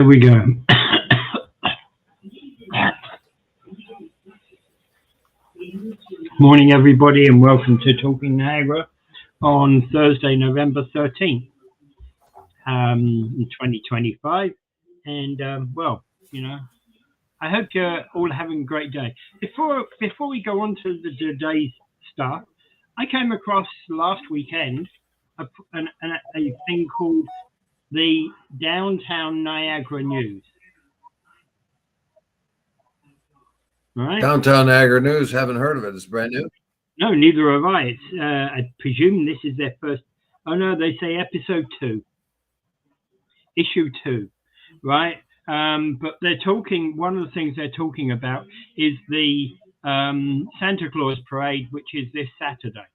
Here we go. Morning, everybody, and welcome to Talking Niagara on Thursday, November 13th, 2025. And, I hope you're all having a great day. Before we go on to today's stuff, I came across last weekend a thing called the Downtown Niagara News. Right. Downtown Niagara News, haven't heard of it. It's brand new. No, neither have I. I presume this is their first. Oh no, they say episode 2, issue 2, right? But they're talking. One of the things they're talking about is the Santa Claus parade, which is this Saturday.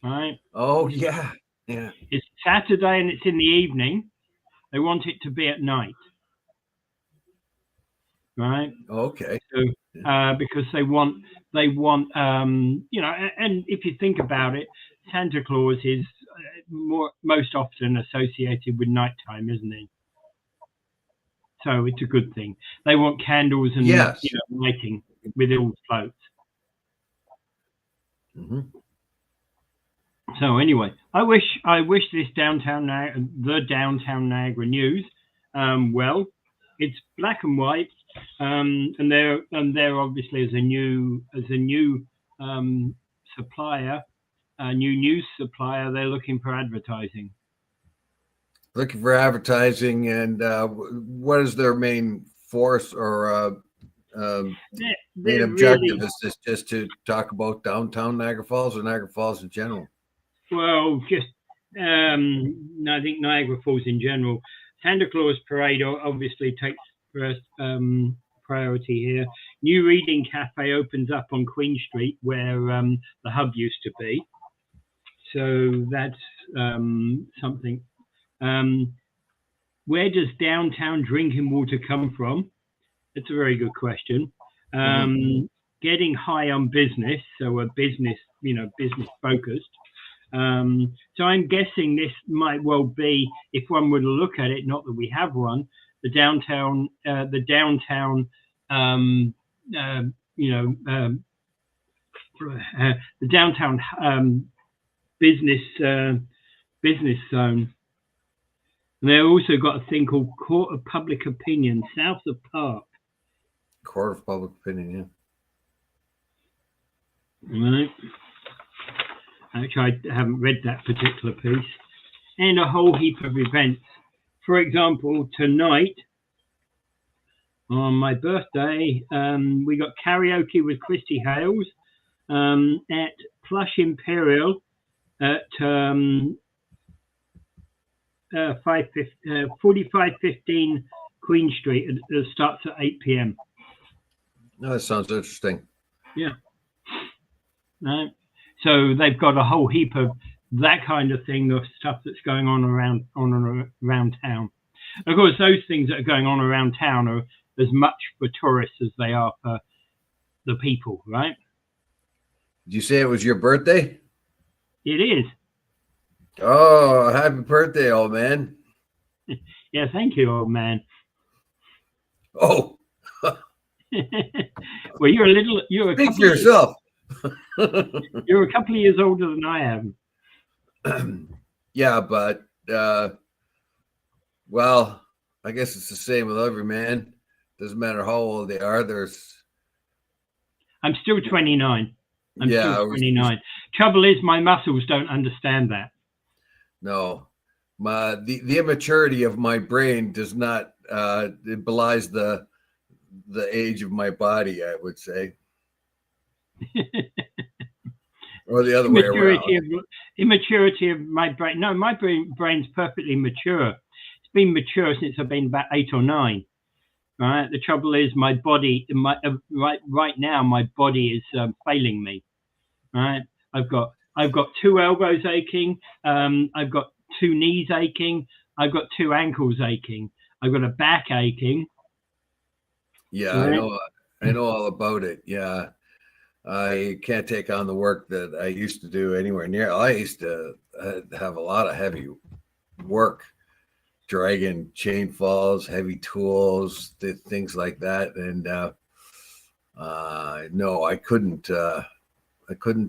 Right? Oh yeah. It's Saturday and it's in the evening. They want it to be at night. Right. Okay. So, because they want, and if you think about it, Santa Claus is most often associated with nighttime, isn't he? So it's a good thing. They want candles and lighting with all floats. Mm-hmm. So anyway, I wish this the Downtown Niagara News, well, it's black and white. And they're obviously as a new supplier, a new news supplier. They're looking for advertising. Looking for advertising, and what is their main force or main objective? Is this just to talk about downtown Niagara Falls or Niagara Falls in general? Well, just I think Niagara Falls in general. Santa Claus Parade obviously takes first priority here. New Reading Cafe opens up on Queen Street where the hub used to be. So that's something. Where does downtown drinking water come from? It's a very good question. Getting high on business, so a business focused. So I'm guessing this might well be, if one were to look at it, not that we have one, the downtown business zone. And they also got a thing called Court of Public Opinion, south of Park. Court of Public Opinion, yeah. Right. Actually, I haven't read that particular piece. And a whole heap of events. For example, tonight, on my birthday, we got karaoke with Christy Hales at Plush Imperial at 4515 Queen Street. It starts at 8 p.m. Oh, that sounds interesting. Yeah. So they've got a whole heap of that kind of thing, of stuff that's going on around town. Of course, those things that are going on around town are as much for tourists as they are for the people, right? Did you say it was your birthday? It is. Oh, happy birthday, old man. Yeah, thank you, old man. Oh. Well, Speak for yourself. You're a couple of years older than I am. Yeah, but well, I guess it's the same with every man. Doesn't matter how old they are. I'm still 29. Still 29. Trouble is, my muscles don't understand that. No, the immaturity of my brain does not it belies the age of my body, I would say. Or the other way around. Immaturity of my brain. No, my brain's perfectly mature. It's been mature since I've been about 8 or 9. Right. The trouble is, my body, right now, my body is failing me. Right. I've got 2 elbows aching. I've got 2 knees aching. I've got 2 ankles aching. I've got a back aching. Yeah, right? I know all about it. Yeah. I can't take on the work that I used to do anywhere near. I used to have a lot of heavy work dragging chain falls, heavy tools, things like that. And no, I couldn't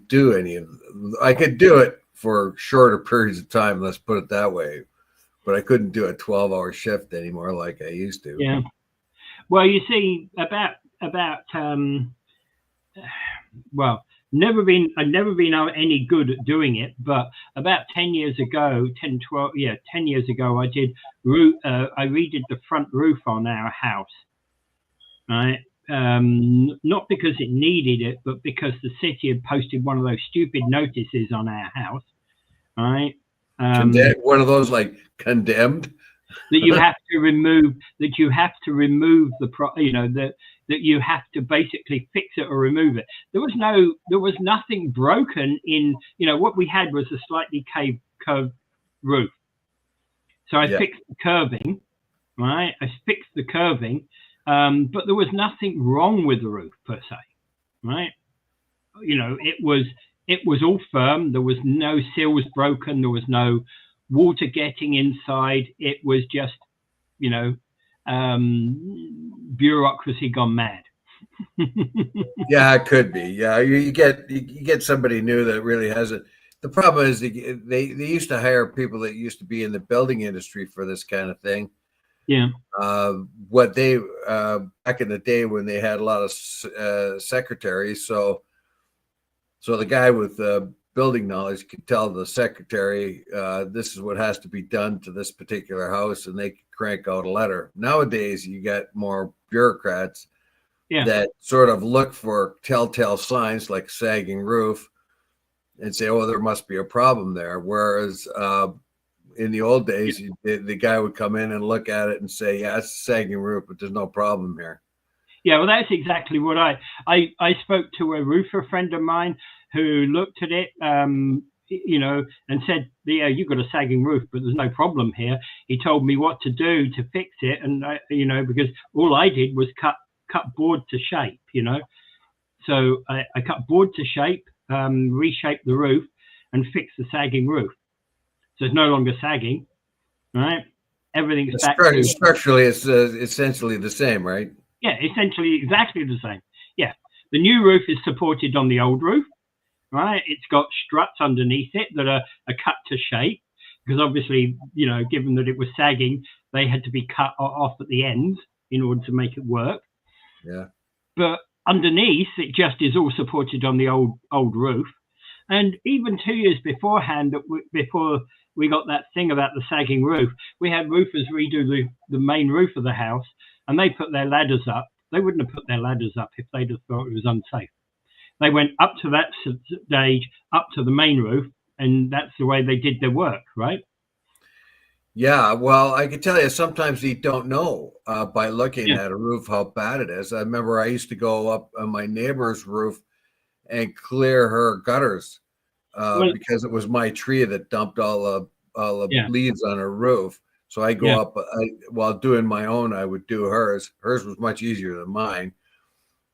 do any of I could do it for shorter periods of time, let's put it that way. But I couldn't do a 12-hour shift anymore like I used to. Yeah. Well, you see, about well, I've never been any good at doing it, but about 10 years ago, 10 years ago, I redid the front roof on our house, right? Not because it needed it, but because the city had posted one of those stupid notices on our house, right? One of those like condemned that you have to remove that you have to basically fix it or remove it. There was nothing broken in, what we had was a slightly curved roof. So I fixed the curving, right? I fixed the curving, but there was nothing wrong with the roof per se, right? It was all firm. There was no seals broken. There was no water getting inside. It was just, bureaucracy gone mad. Yeah, it could be. Yeah, you get somebody new that really hasn't. The problem is they used to hire people that used to be in the building industry for this kind of thing. Yeah. What they back in the day when they had a lot of secretaries, so the guy with building knowledge could tell the secretary, this is what has to be done to this particular house, and they could crank out a letter. Nowadays, you got more bureaucrats that sort of look for telltale signs like sagging roof and say, oh, there must be a problem there. Whereas in the old days, the guy would come in and look at it and say, yeah, it's a sagging roof, but there's no problem here. Yeah, well, that's exactly what I spoke to a roofer friend of mine who looked at it, and said, yeah, you've got a sagging roof, but there's no problem here. He told me what to do to fix it. And, because all I did was cut board to shape, So I cut board to shape, reshaped the roof and fixed the sagging roof. So it's no longer sagging, right? Everything's back to... Structurally, it's essentially the same, right? Yeah, essentially exactly the same. Yeah. The new roof is supported on the old roof, right? It's got struts underneath it that are cut to shape because obviously, given that it was sagging, they had to be cut off at the ends in order to make it work. Yeah. But underneath, it just is all supported on the old roof. And even 2 years beforehand, before we got that thing about the sagging roof, we had roofers redo the main roof of the house, and they put their ladders up. They wouldn't have put their ladders up if they'd have thought it was unsafe. They went up to that stage, up to the main roof, and that's the way they did their work, right? Yeah, well, I can tell you sometimes you don't know by looking at a roof how bad it is. I remember I used to go up on my neighbor's roof and clear her gutters because it was my tree that dumped all the leaves on her roof. So I go up while doing my own, I would do hers. Hers was much easier than mine.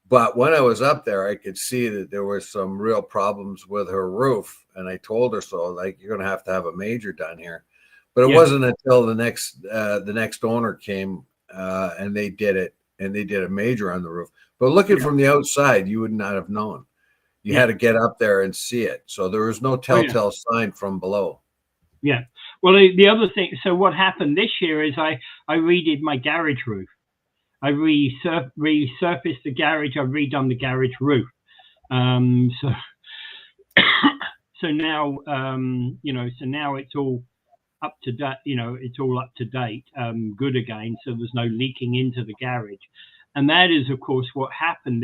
But when I was up there, I could see that there were some real problems with her roof. And I told her so, like, you're going to have a major done here. But it wasn't until the next owner came and they did it, and they did a major on the roof. But looking from the outside, you would not have known. You had to get up there and see it. So there was no telltale sign from below. Yeah. Well, the other thing, so what happened this year is I redid my garage roof. I resurfaced the garage. I've redone the garage roof. So now, so now it's all up to date, it's all up to date, good again. So there's no leaking into the garage. And that is, of course, what happened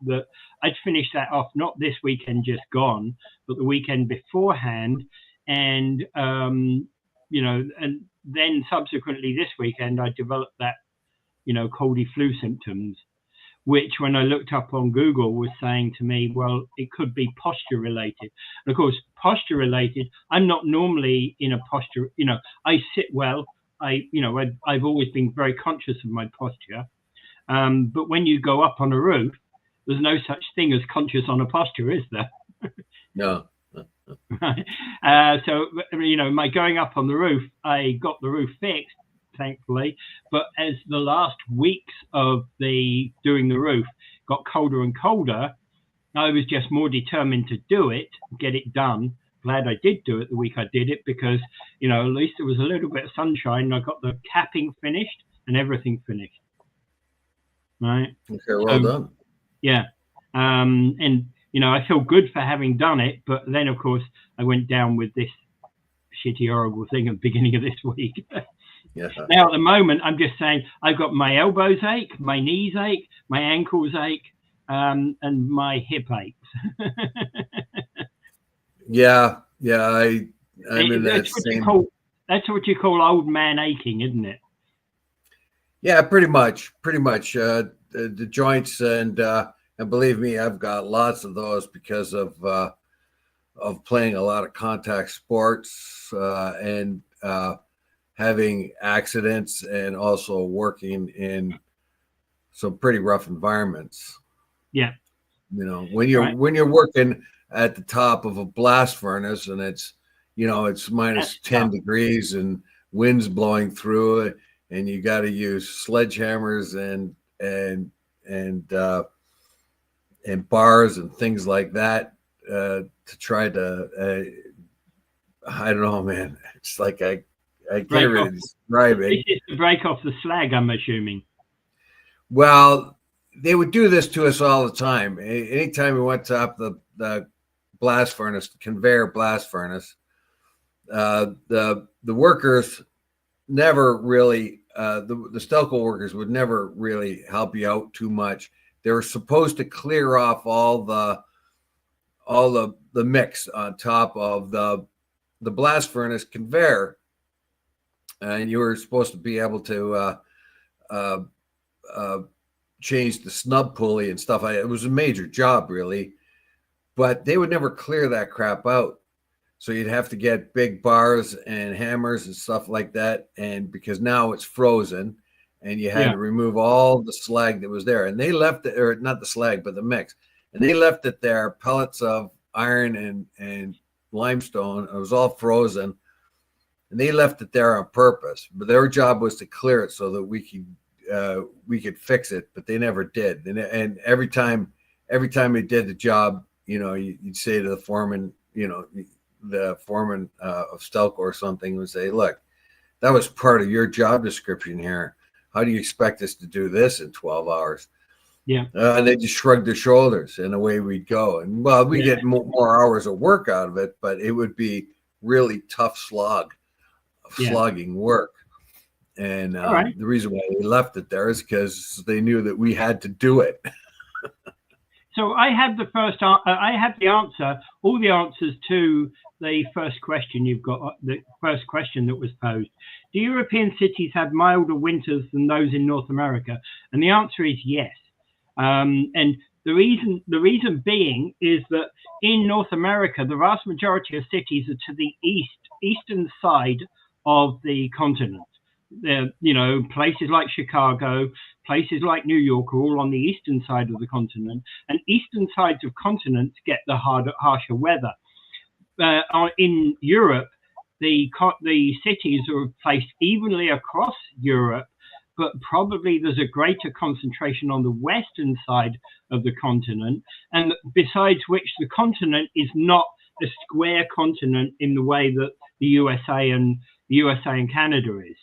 that I'd finished that off, not this weekend just gone, but the weekend beforehand. And, and then subsequently this weekend, I developed that, coldy flu symptoms, which when I looked up on Google was saying to me, well, it could be posture related. And of course, posture related, I'm not normally in a posture, I sit well. I've always been very conscious of my posture. But when you go up on a roof, there's no such thing as conscious on a posture, is there? No. So, my going up on the roof, I got the roof fixed, thankfully. But as the last weeks of doing the roof got colder and colder, I was just more determined to do it, get it done. Glad I did do it the week I did it, because, you know, at least there was a little bit of sunshine and I got the capping finished and everything finished. Right. Okay, well done. Yeah. And, you know, I feel good for having done it. But then, of course, I went down with this shitty, horrible thing at the beginning of this week. Yeah. Now, at the moment, I'm just saying I've got my elbows ache, my knees ache, my ankles ache, and my hip aches. Yeah. I'm in that same. That's what you call old man aching, isn't it? Yeah, pretty much. The joints, and believe me, I've got lots of those because of playing a lot of contact sports and having accidents, and also working in some pretty rough environments. Yeah. You know, when you're working at the top of a blast furnace and it's, you know, it's minus 10 degrees and winds blowing through it, and you got to use sledgehammers and bars and things like that to try to I don't know, man. It's like I can't really describe it. This is to break off the slag, I'm assuming. Well, they would do this to us all the time. Anytime we went up the blast furnace, the conveyor blast furnace, the workers never really, the Stelco workers would never really help you out too much. They were supposed to clear off all the mix on top of the blast furnace conveyor, and you were supposed to be able to change the snub pulley and stuff. It was a major job, really, but they would never clear that crap out. So you'd have to get big bars and hammers and stuff like that. And because now it's frozen, and you had to remove all the slag that was there. And they left it, or not the slag, but the mix. And they left it there, pellets of iron and limestone. It was all frozen. And they left it there on purpose. But their job was to clear it so that we could fix it. But they never did. And every time they did the job, you know, you'd say to the foreman, you know, the foreman of Stelco or something would say, look, that was part of your job description here. How do you expect us to do this in 12 hours? Yeah. And they just shrugged their shoulders, and away we'd go. And well, we get more hours of work out of it, but it would be really tough slogging work. And the reason why they left it there is because they knew that we had to do it. So I have I have the answer, all the answers to the first question you've got, the first question that was posed. Do European cities have milder winters than those in North America? And the answer is yes. And the reason being is that in North America, the vast majority of cities are to the eastern side of the continent. You know, places like Chicago, places like New York are all on the eastern side of the continent, and eastern sides of continents get the harsher weather. In Europe, the cities are placed evenly across Europe, but probably there's a greater concentration on the western side of the continent, and besides which the continent is not a square continent in the way that the USA and Canada is.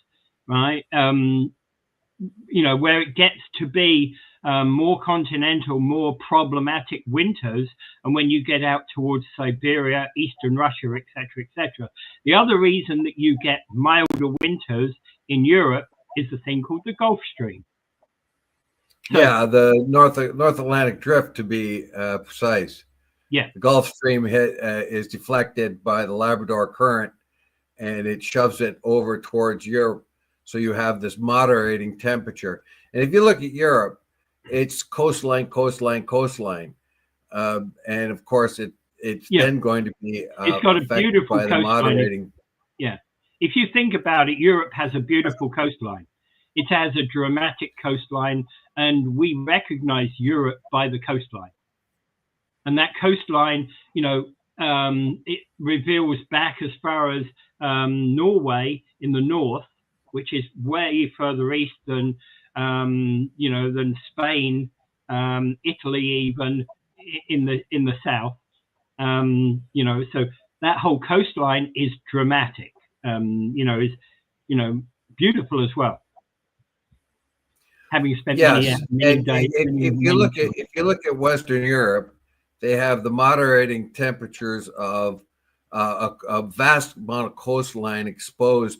Right, you know, where it gets to be more continental, more problematic winters, and when you get out towards Siberia, eastern Russia, etc. The other reason that you get milder winters in Europe is the thing called the Gulf Stream. So, yeah, the North Atlantic Drift, to be precise. Yeah, the Gulf Stream is deflected by the Labrador Current, and it shoves it over towards Europe. So you have this moderating temperature. And if you look at Europe, it's coastline. And of course, it's then going to be it's got a beautiful by the moderating. Yeah. If you think about it, Europe has a beautiful coastline. It has a dramatic coastline, and we recognize Europe by the coastline. And that coastline, you know, it reveals back as far as Norway in the north, which is way further east than than Spain, Italy, even in the south. So that whole coastline is dramatic. Is beautiful as well. Having spent many days. If you look at Western Europe, they have the moderating temperatures of a vast amount of coastline exposed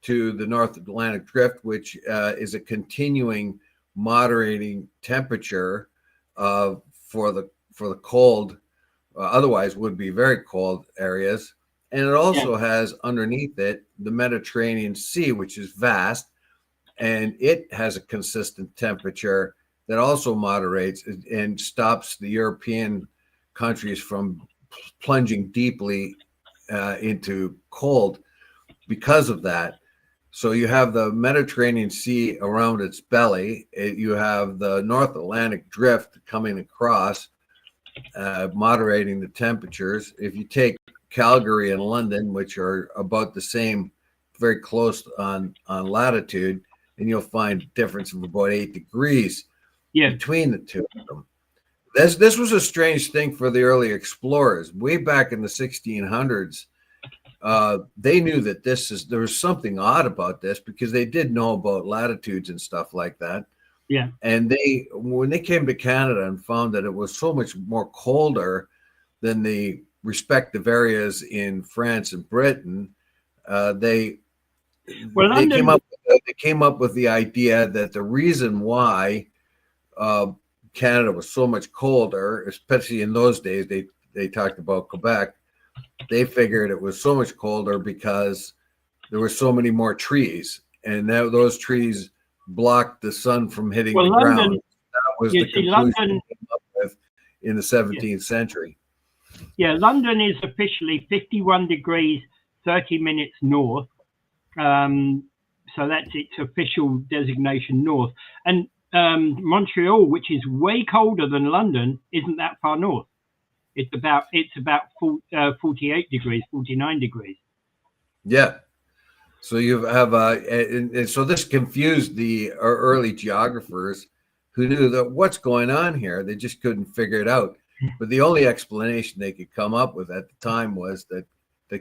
to the North Atlantic drift, which is a continuing moderating temperature for the cold, otherwise would be very cold areas. And it also has underneath it the Mediterranean Sea, which is vast, and it has a consistent temperature that also moderates and stops the European countries from plunging deeply into cold because of that. So you have the Mediterranean Sea around its belly. You have the North Atlantic drift coming across, moderating the temperatures. If you take Calgary and London, which are about the same, very close on latitude, and you'll find a difference of about 8 degrees between the two of them. This was a strange thing for the early explorers. Way back in the 1600s, they knew that there was something odd about this, because they did know about latitudes and stuff like that. Yeah. And when they came to Canada and found that it was so much more colder than the respective areas in France and Britain, they came up with the idea that the reason why Canada was so much colder, especially in those days, they talked about Quebec. They figured it was so much colder because there were so many more trees, and those trees blocked the sun from hitting the ground. That was the conclusion they came up with in the 17th century. Yeah, London is officially 51 degrees 30 minutes north. So that's its official designation north. And Montreal, which is way colder than London, isn't that far north. It's about 48 degrees, 49 degrees. Yeah. So you have and so this confused the early geographers, who knew that what's going on here. They just couldn't figure it out. But the only explanation they could come up with at the time was that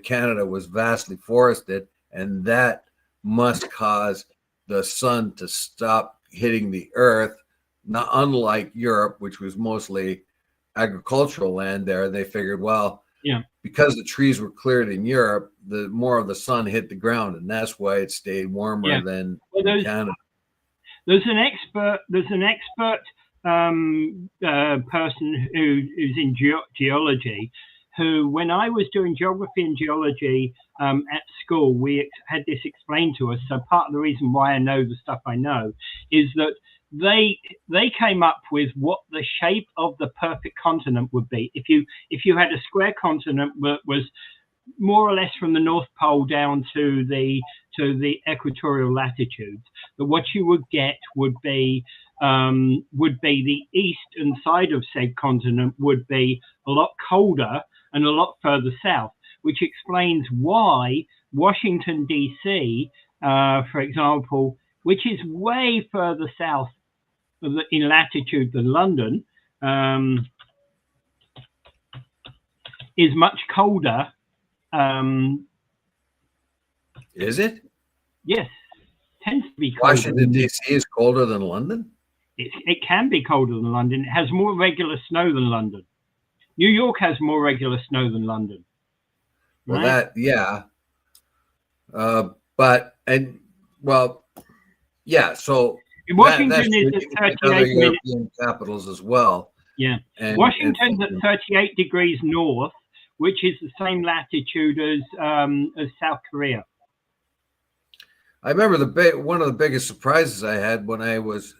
Canada was vastly forested, and that must cause the sun to stop hitting the earth. Not unlike Europe, which was mostly agricultural land there. They figured, well, because the trees were cleared in Europe, the more of the sun hit the ground, and that's why it stayed warmer than Canada. There's an expert person who's in geology, who, when I was doing geography and geology at school, we had this explained to us. So part of the reason why I know the stuff I know is that they came up with what the shape of the perfect continent would be. If you had a square continent that was more or less from the North Pole down to the equatorial latitudes, that what you would get would be the eastern side of said continent would be a lot colder and a lot further south, which explains why Washington, D.C., for example, which is way further south in latitude than London, is much colder. Is it? Yes, tends to be colder. Washington, D.C. is colder than London? It can be colder than London. It has more regular snow than London. New York has more regular snow than London. Well, right? So Washington is at 38 European capitals as well. Yeah, Washington's at 38 degrees north, which is the same latitude as South Korea. I remember one of the biggest surprises I had when I was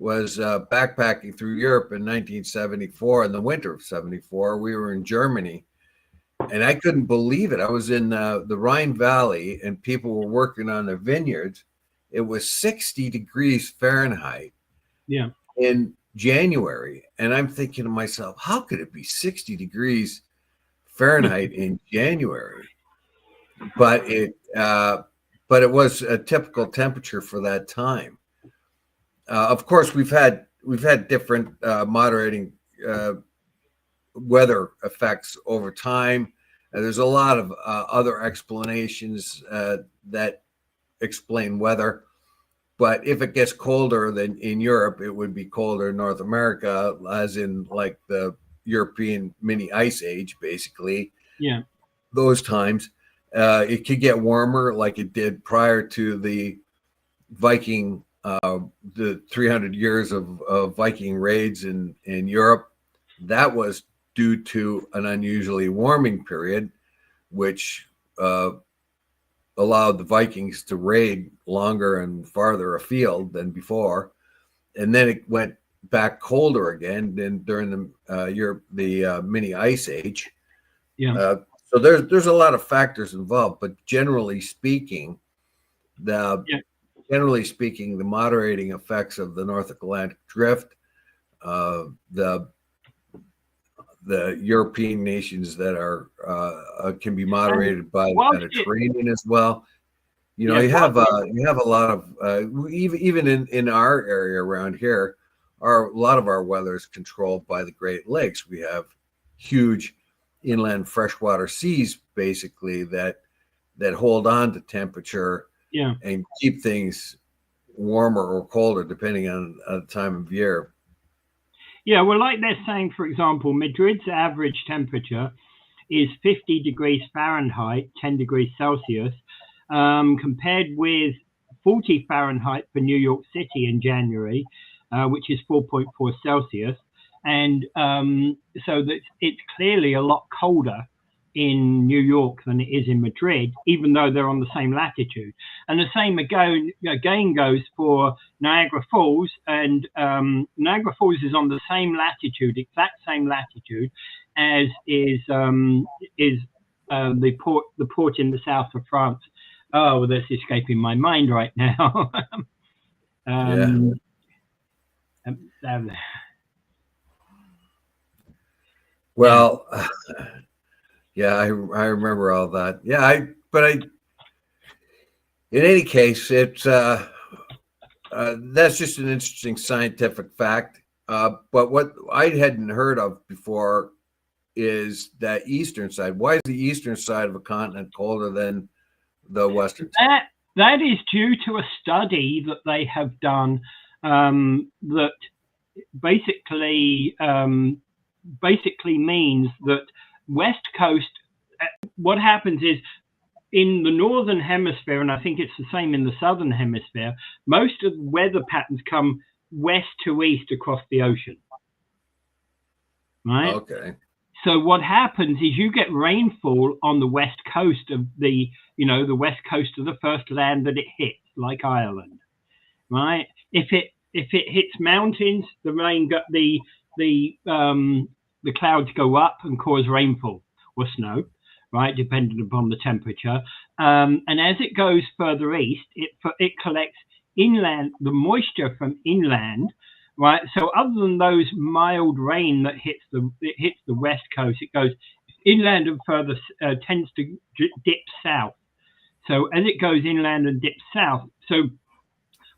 backpacking through Europe in 1974, in the winter of 74. We were in Germany, and I couldn't believe it. I was in the Rhine Valley, and people were working on their vineyards. It was 60 degrees Fahrenheit in January. And I'm thinking to myself, how could it be 60 degrees Fahrenheit in January? But but it was a typical temperature for that time. Of course, we've had different moderating weather effects over time. There's a lot of other explanations that explain weather. But if it gets colder than in Europe, it would be colder in North America, as in like the European mini ice age, basically. Yeah. Those times. It could get warmer like it did prior to the Viking, the 300 years of Viking raids in Europe. That was due to an unusually warming period, which allowed the Vikings to raid longer and farther afield than before. And then it went back colder again during the mini ice age. Yeah. So there's a lot of factors involved, but generally speaking, the moderating effects of the North Atlantic drift, the European nations that are can be moderated by the Mediterranean as well. You have a lot of even in our area around here, a lot of our weather is controlled by the Great Lakes. We have huge inland freshwater seas, basically, that hold on to temperature and keep things warmer or colder depending on the time of year. Yeah, well, like they're saying, for example, Madrid's average temperature is 50 degrees Fahrenheit, 10 degrees Celsius, compared with 40 Fahrenheit for New York City in January, which is 4.4 Celsius. And so that it's clearly a lot colder in New York than it is in Madrid, even though they're on the same latitude. And the same again goes for Niagara Falls. And Niagara Falls is on the same latitude, exact same latitude, as is the port in the south of France. Oh, well, that's escaping my mind right now. Well, yeah, I remember all that. Yeah, in any case, it's that's just an interesting scientific fact. But what I hadn't heard of before is that eastern side. Why is the eastern side of a continent colder than the western side? That is due to a study that they have done that basically means that West Coast, what happens is in the northern hemisphere, and I think it's the same in the southern hemisphere, most of the weather patterns come west to east across the ocean. Right? Okay. So what happens is you get rainfall on the west coast of the west coast of the first land that it hits, like Ireland. Right? If it hits mountains, the clouds go up and cause rainfall or snow, right, depending upon the temperature. And as it goes further east, it collects inland, the moisture from inland, right? So other than those mild rain that hits the west coast, it goes inland and further tends to dip south. So as it goes inland and dips south, so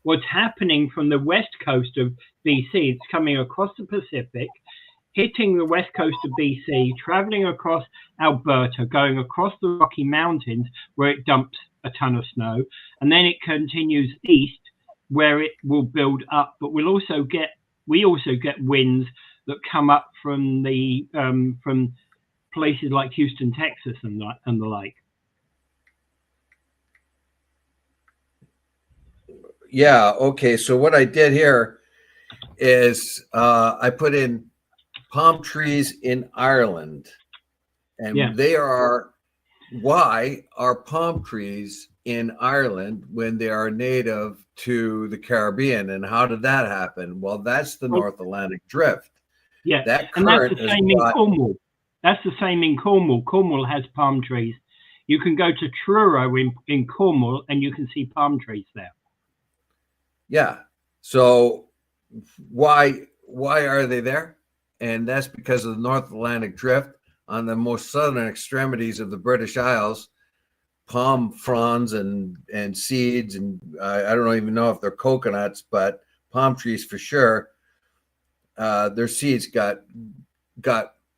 what's happening from the west coast of BC, it's coming across the Pacific, hitting the west coast of BC, traveling across Alberta, going across the Rocky Mountains where it dumps a ton of snow, and then it continues east where it will build up. But we also get winds that come up from from places like Houston, Texas, and the like. Yeah. Okay. So what I did here is I put in palm trees in Ireland, and they are. Why are palm trees in Ireland when they are native to the Caribbean, and how did that happen? Well, that's the North Atlantic drift. Yeah, and that's the same in Cornwall. That's the same in Cornwall. Cornwall has palm trees. You can go to Truro in Cornwall, and you can see palm trees there. Yeah. So why are they there? And that's because of the North Atlantic drift on the most southern extremities of the British Isles. palm fronds and seeds, and I don't even know if they're coconuts, but palm trees for sure. Their seeds got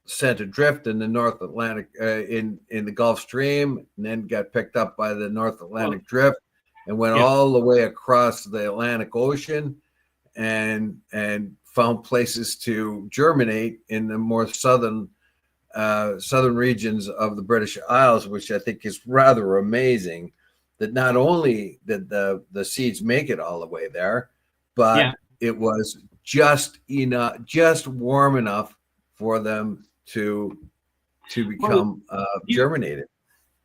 sent adrift in the North Atlantic, in the Gulf Stream, and then got picked up by the North Atlantic drift and went all the way across the Atlantic Ocean, and found places to germinate in the more southern regions of the British Isles, which I think is rather amazing. That not only did the seeds make it all the way there, but it was just warm enough for them to become germinated.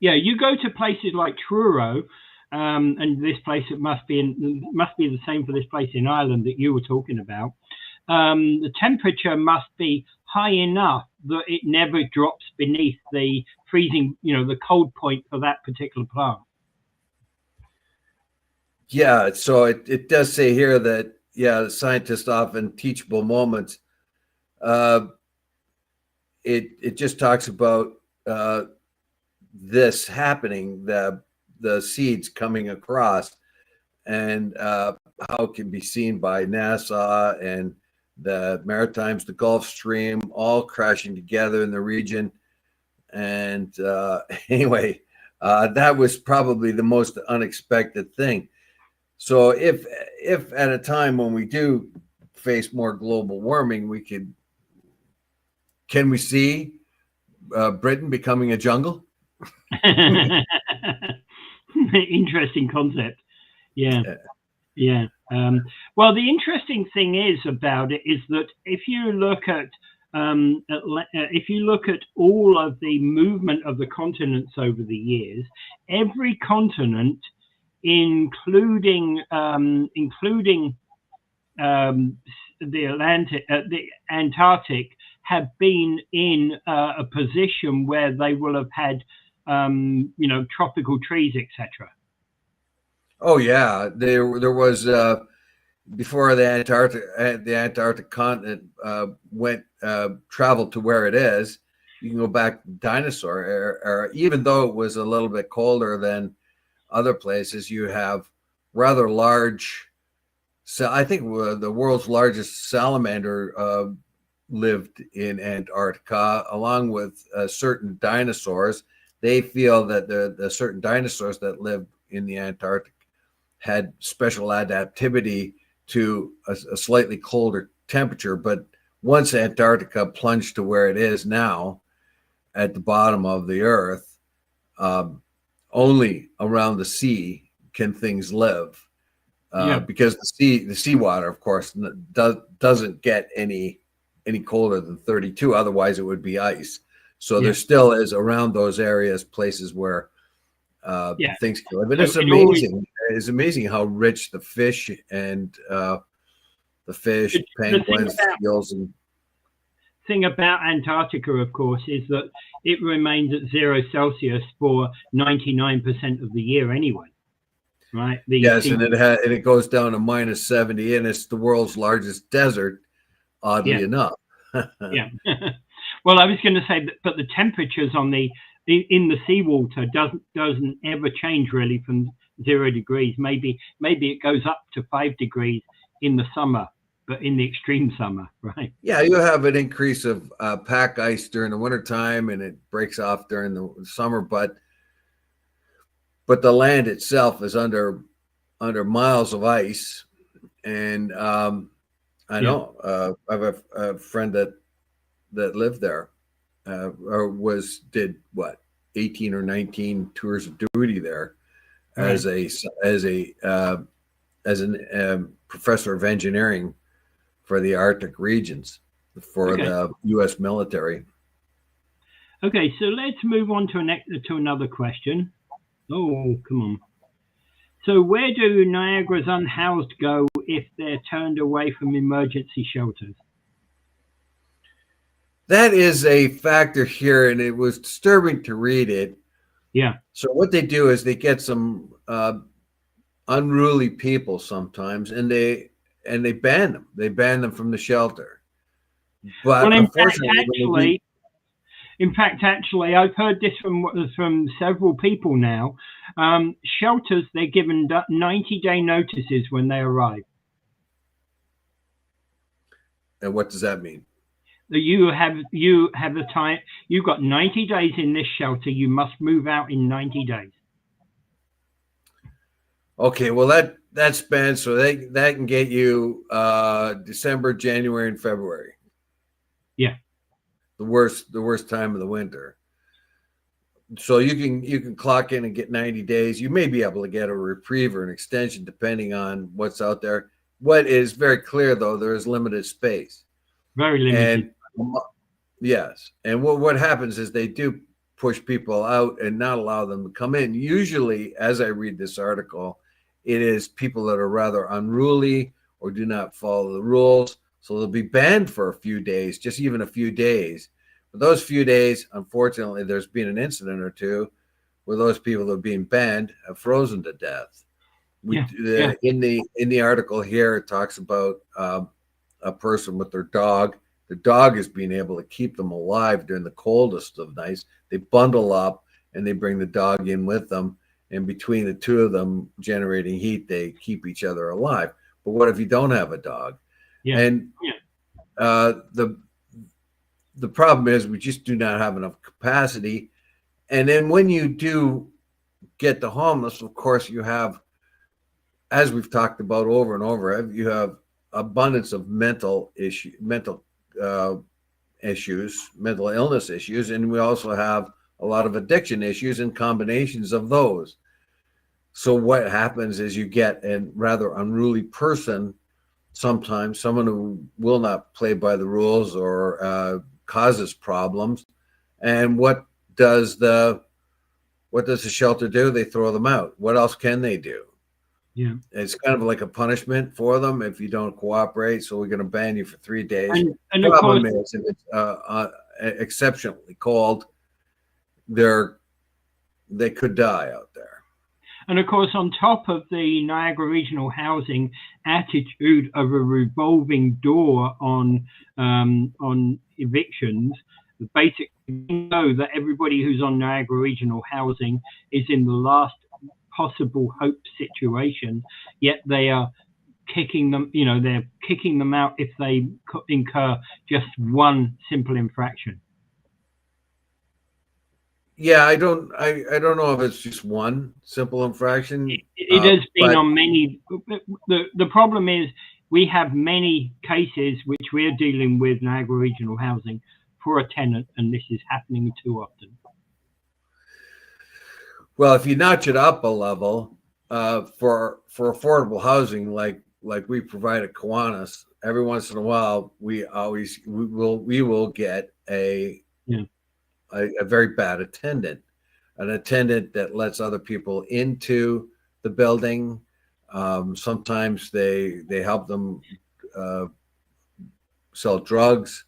Yeah, you go to places like Truro, and this place, it must be the same for this place in Ireland that you were talking about. The temperature must be high enough that it never drops beneath the freezing, the cold point for that particular plant. Yeah, so it does say here that, the scientists often teachable moments. It just talks about this happening, the seeds coming across, and how it can be seen by NASA and the Maritimes, the Gulf Stream, all crashing together in the region. And anyway, that was probably the most unexpected thing. So if at a time when we do face more global warming, can we see Britain becoming a jungle? Interesting concept. Yeah. Well, the interesting thing is about it is that if you look at all of the movement of the continents over the years, every continent, including the Atlantic, the Antarctic, have been in a position where they will have had tropical trees, etc. Oh yeah, there was before the Antarctic continent traveled to where it is. You can go back to dinosaur era, even though it was a little bit colder than other places. You have rather large. So I think the world's largest salamander lived in Antarctica, along with certain dinosaurs. They feel that the certain dinosaurs that lived in the Antarctic had special adaptivity to a slightly colder temperature. But once Antarctica plunged to where it is now, at the bottom of the earth, only around the sea can things live, because the seawater, of course, doesn't get any colder than 32. Otherwise, it would be ice. So there still is around those areas places where things can live. And it's amazing. It's amazing how rich the fish and penguins, seals, and thing about Antarctica, of course, is that it remains at 0 Celsius for 99% of the year anyway. Right? And it goes down to -70, and it's the world's largest desert, oddly enough. Well, I was going to say, but the temperatures in the seawater doesn't ever change really from 0 degrees. Maybe it goes up to 5 degrees in the summer, but in the extreme summer, right? Yeah, you have an increase of pack ice during the wintertime, and it breaks off during the summer, but the land itself is under miles of ice. And I know I have a friend that lived there, or did 18 or 19 tours of duty there, as a professor of engineering for the Arctic regions for the U.S. military. Okay, so let's move on to another question. Oh, come on. So where do Niagara's unhoused go if they're turned away from emergency shelters? That is a factor here, and it was disturbing to read it. Yeah. So what they do is they get some unruly people sometimes, and they ban them. They ban them from the shelter. But unfortunately, In fact, actually, I've heard this from several people now. Shelters, they're given 90-day notices when they arrive. And what does that mean? You have the time. You've got 90 days in this shelter. You must move out in 90 days. Okay, well that spans, so that can get you December, January, and February. Yeah. The worst time of the winter. So you can clock in and get 90 days. You may be able to get a reprieve or an extension depending on what's out there. What is very clear though, there is limited space. Very limited. And yes, and what happens is they do push people out and not allow them to come in. Usually, as I read this article, it is people that are rather unruly or do not follow the rules. So they'll be banned for a few days, just even a few days. But those few days, unfortunately, there's been an incident or two where those people that are being banned have frozen to death. In the article here, it talks about a person with their dog. The dog is being able to keep them alive during the coldest of nights. They bundle up and they bring the dog in with them. And between the two of them generating heat, they keep each other alive. But what if you don't have a dog? Yeah. And the problem is we just do not have enough capacity. And then when you do get the homeless, of course, you have, as we've talked about over and over, you have abundance of mental issues, mental illness issues, and we also have a lot of addiction issues and combinations of those. So what happens is you get a rather unruly person, sometimes someone who will not play by the rules or causes problems. And what does the shelter do? They throw them out. What else can they do? Yeah, it's kind of like a punishment for them if you don't cooperate. So we're going to ban you for 3 days. And the problem of course, is, if it's exceptionally cold, they could die out there. And of course, on top of the Niagara Regional Housing attitude of a revolving door on evictions, basically know that everybody who's on Niagara Regional Housing is in the last possible hope situation, yet they are kicking them, they're kicking them out if they incur just one simple infraction. Yeah, I don't know if it's just one simple infraction. It has been on many. The problem is we have many cases which we're dealing with Niagara Regional Housing for a tenant, and this is happening too often. Well, if you notch it up a level for affordable housing, like we provide at Kiwanis, every once in a while we will get a very bad attendant, an attendant that lets other people into the building. Sometimes they help them sell drugs.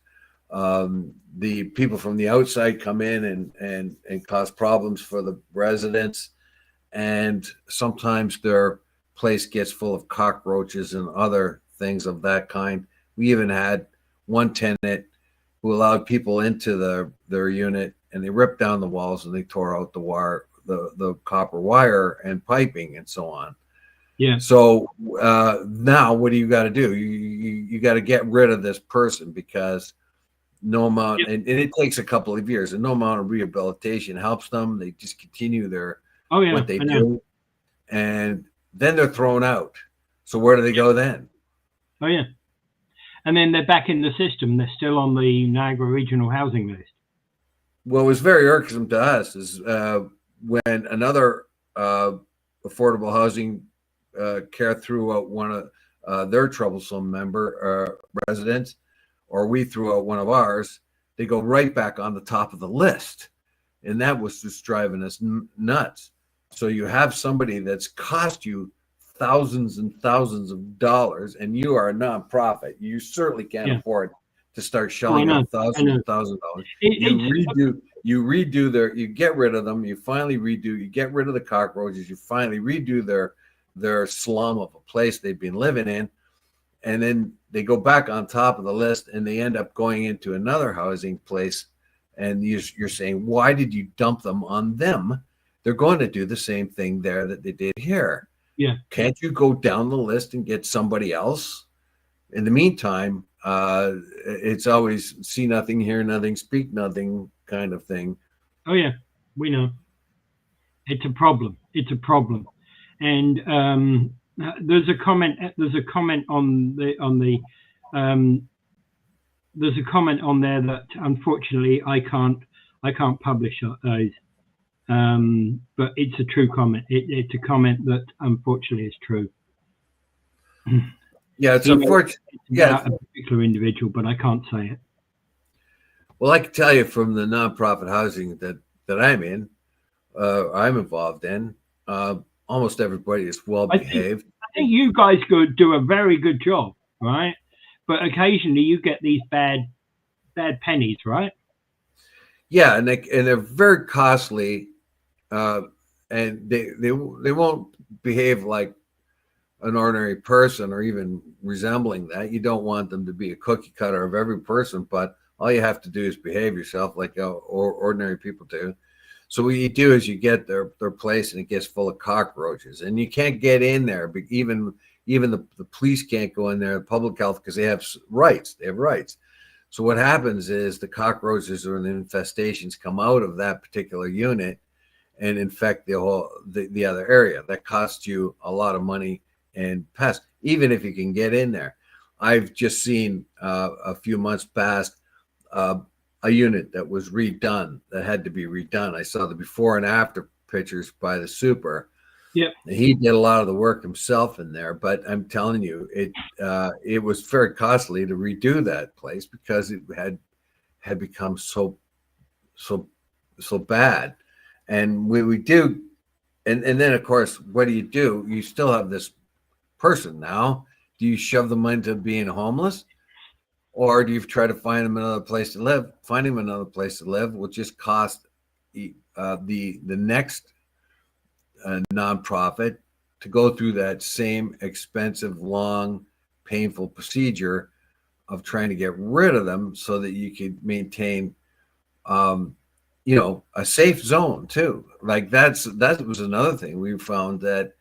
The people from the outside come in and cause problems for the residents. And sometimes their place gets full of cockroaches and other things of that kind. We even had one tenant who allowed people into their unit, and they ripped down the walls and they tore out the wire, the copper wire and piping and so on. Yeah. So now what do you got to do? You got to get rid of this person, because no amount, and it takes a couple of years, and no amount of rehabilitation helps them. They just continue what they do, and then they're thrown out. So where do they go then? Oh yeah, and then they're back in the system. They're still on the Niagara Regional Housing list. What was very irksome to us is when another affordable housing care threw out one of their troublesome residents, or we threw out one of ours, they go right back on the top of the list. And that was just driving us nuts. So you have somebody that's cost you thousands and thousands of dollars, and you are a nonprofit. You certainly can't afford to start shelling out thousands and thousands of dollars. You get rid of them, you finally you get rid of the cockroaches, you finally redo their slum of a place they've been living in, and then they go back on top of the list, and they end up going into another housing place and you're saying, why did you dump them on them? They're going to do the same thing there that they did here. Yeah. Can't you go down the list and get somebody else? In the meantime, it's always see nothing, hear nothing, speak nothing kind of thing. Oh yeah, we know. It's a problem. It's a problem. And there's a comment. There's a comment on the. There's a comment on there that unfortunately I can't publish those. But it's a true comment. It's a comment that unfortunately is true. Yeah, it's unfortunate. Yeah, a particular individual, but I can't say it. Well, I can tell you from the nonprofit housing that I'm in, I'm involved in. Almost everybody is well behaved. I think you guys do a very good job, right? But occasionally you get these bad pennies, right? Yeah, and they're very costly, and they won't behave like an ordinary person or even resembling that. You don't want them to be a cookie cutter of every person, but all you have to do is behave yourself like ordinary people do. So what you do is you get their place and it gets full of cockroaches, and you can't get in there. But even the police can't go in there, public health, because they have rights. They have rights. So what happens is the cockroaches or the infestations come out of that particular unit and infect the other area. That costs you a lot of money and pests, even if you can get in there. I've just seen a few months past a unit that was redone, that had to be redone. I saw the before and after pictures by the super. Yeah, he did a lot of the work himself in there, but I'm telling you, it was very costly to redo that place because it had become so bad. And we do, and then of course, what do? You still have this person now. Do you shove them into being homeless? Or do you try to find them another place to live? Finding them another place to live will just cost the next nonprofit to go through that same expensive, long, painful procedure of trying to get rid of them so that you could maintain, a safe zone too. Like that was another thing we found, that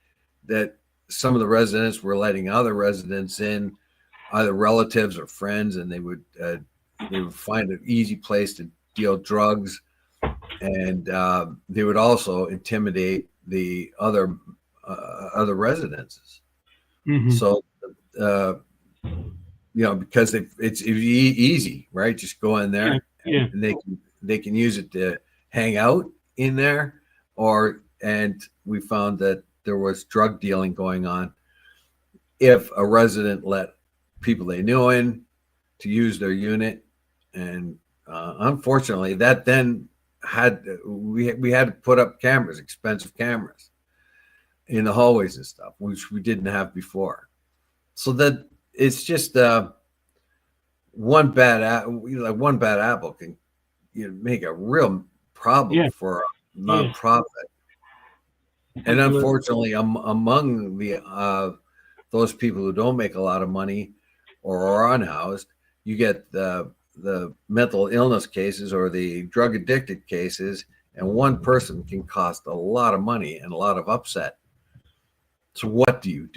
some of the residents were letting other residents in, either relatives or friends, and they would find an easy place to deal drugs, and they would also intimidate the other residences. Mm-hmm. So because it's easy, right? Just go in there, and they can use it to hang out in there, and we found that there was drug dealing going on if a resident let people they knew in to use their unit. And unfortunately, that then we had to put up cameras, expensive cameras in the hallways and stuff, which we didn't have before. So that it's just one bad apple can make a real problem for a nonprofit. And unfortunately, among the those people who don't make a lot of money or are unhoused, you get the mental illness cases or the drug addicted cases, and one person can cost a lot of money and a lot of upset. So what do?